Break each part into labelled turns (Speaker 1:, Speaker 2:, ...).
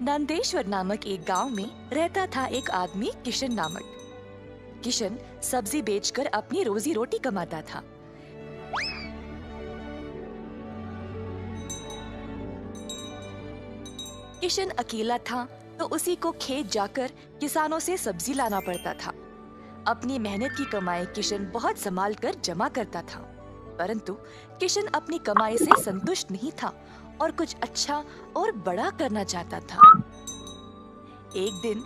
Speaker 1: नंदेश्वर नामक एक गांव में रहता था एक आदमी किशन नामक। किशन सब्जी बेचकर अपनी रोजी रोटी कमाता था। किशन अकेला था तो उसी को खेत जाकर किसानों से सब्जी लाना पड़ता था। अपनी मेहनत की कमाई किशन बहुत संभाल कर जमा करता था, परंतु किशन अपनी कमाई से संतुष्ट नहीं था और कुछ अच्छा और बड़ा करना चाहता था। एक दिन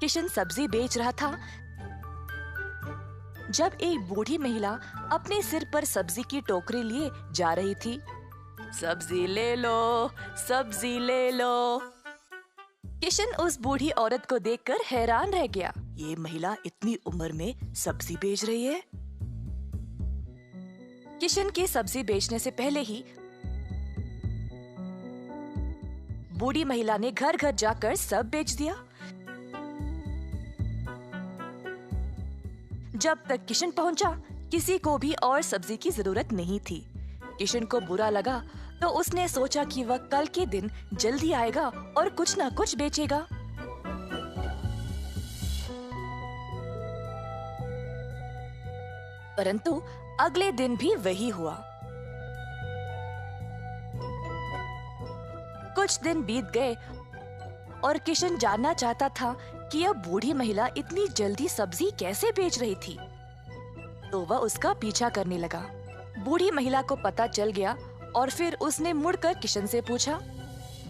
Speaker 1: किशन सब्जी बेच रहा था जब एक बूढ़ी महिला अपने सिर पर सब्जी की टोकरी लिए जा रही थी। सब्जी ले लो, सब्जी ले लो। किशन उस बूढ़ी औरत को देखकर हैरान रह गया। ये महिला इतनी उम्र में सब्जी बेच रही है। किशन के सब्जी बेचने से पहले ही बूढ़ी महिला ने घर घर जाकर सब बेच दिया। जब तक किशन पहुंचा, किसी को भी और सब्जी की जरूरत नहीं थी। किशन को बुरा लगा तो उसने सोचा कि वह कल के दिन जल्दी आएगा और कुछ ना कुछ बेचेगा। परंतु अगले दिन भी वही हुआ। कुछ दिन बीत गए और किशन जानना चाहता था कि यह बूढ़ी महिला इतनी जल्दी सब्जी कैसे बेच रही थी, तो वह उसका पीछा करने लगा। बूढ़ी महिला को पता चल गया और फिर उसने मुड़कर किशन से पूछा,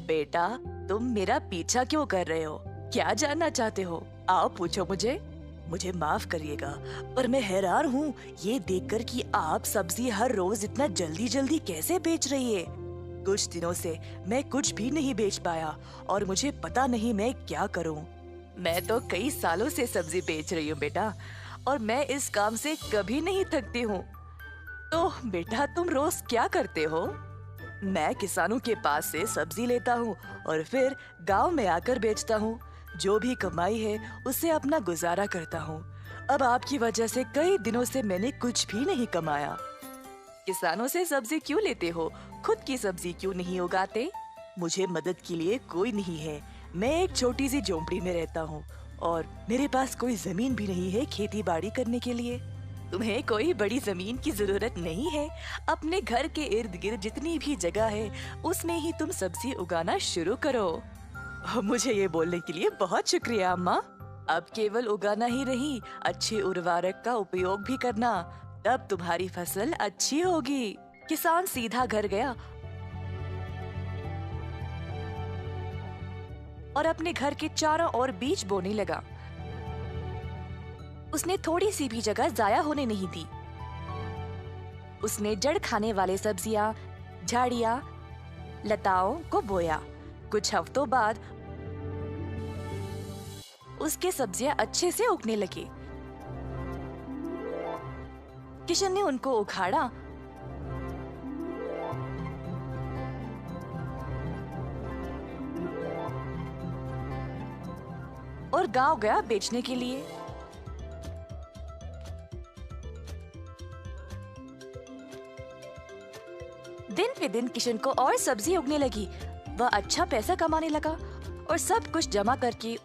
Speaker 1: बेटा, तुम मेरा पीछा क्यों कर रहे हो? क्या जानना चाहते हो? आओ पूछो मुझे। मुझे माफ करिएगा, पर मैं हैरान हूँ ये देखकर कि आप सब्जी हर रोज इतना जल्दी जल्दी कैसे बेच रही है। कुछ दिनों से मैं कुछ भी नहीं बेच पाया और मुझे पता नहीं मैं क्या करूँ। मैं तो कई सालों से सब्जी बेच रही हूँ बेटा, और मैं इस काम से कभी नहीं थकती हूँ। तो बेटा, तुम रोज क्या करते हो? मैं किसानों के पास से सब्जी लेता हूँ और फिर गांव में आकर बेचता हूँ। जो भी कमाई है उससे अपना गुजारा करता हूँ। अब आपकी वजह से कई दिनों से मैंने कुछ भी नहीं कमाया। किसानों से सब्जी क्यों लेते हो? खुद की सब्जी क्यों नहीं उगाते? मुझे मदद के लिए कोई नहीं है। मैं एक छोटी सी झोंपड़ी में रहता हूँ और मेरे पास कोई जमीन भी नहीं है खेती बाड़ी करने के लिए। तुम्हें कोई बड़ी जमीन की जरूरत नहीं है। अपने घर के इर्द गिर्द जितनी भी जगह है उसमें ही तुम सब्जी उगाना शुरू करो। मुझे ये बोलने के लिए बहुत शुक्रिया अम्मा। अब केवल उगाना ही नहीं, अच्छे उर्वरक का उपयोग भी करना, तब तुम्हारी फसल अच्छी होगी। किसान सीधा घर गया और अपने घर के चारों ओर बीज बोने लगा। उसने थोड़ी सी भी जगह जाया होने नहीं दी। उसने जड़ खाने वाले सब्जियां, झाड़ियां, लताओं को बोया। कुछ हफ्तों बाद उसके सब्जियां अच्छे से उगने लगी। किशन ने उनको उखाड़ा और गांव गया बेचने के लिए। दिन पे दिन किशन को और सब्जी उगने लगी। वह अच्छा पैसा कमाने लगा और सब कुछ जमा करके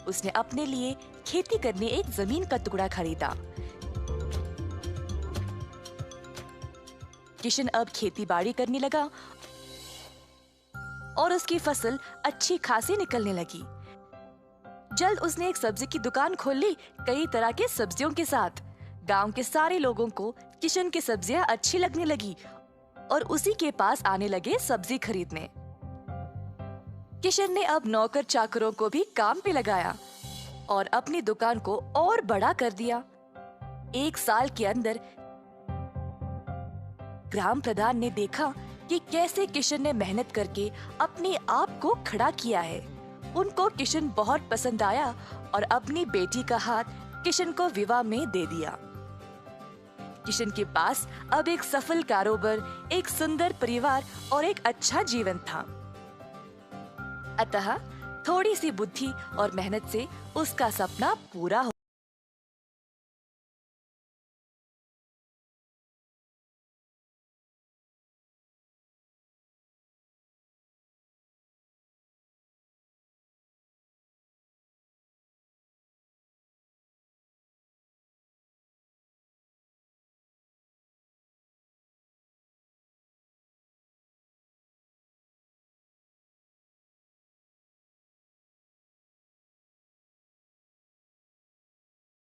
Speaker 1: उसने अपने लिए खेती करने एक जमीन का टुकड़ा खरीदा। किशन अब खेती बाड़ी करने लगा और उसकी फसल अच्छी खासी निकलने लगी। जल्द उसने एक सब्जी की दुकान खोल ली, कई तरह के सब्जियों के साथ। गांव के सारे लोगों को किशन की सब्जियां अच्छी लगने लगी और उसी के पास आने लगे सब्जी खरीदने। किशन ने अब नौकर चाकरों को भी काम पे लगाया और अपनी दुकान को और बड़ा कर दिया। एक साल के अंदर ग्राम प्रधान ने देखा कि कैसे किशन ने मेहनत करके अपने आप को खड़ा किया है। उनको किशन बहुत पसंद आया और अपनी बेटी का हाथ किशन को विवाह में दे दिया। किशन के पास अब एक सफल कारोबार, एक सुंदर परिवार और एक अच्छा जीवन था। अतः थोड़ी सी बुद्धि और मेहनत से उसका सपना पूरा हो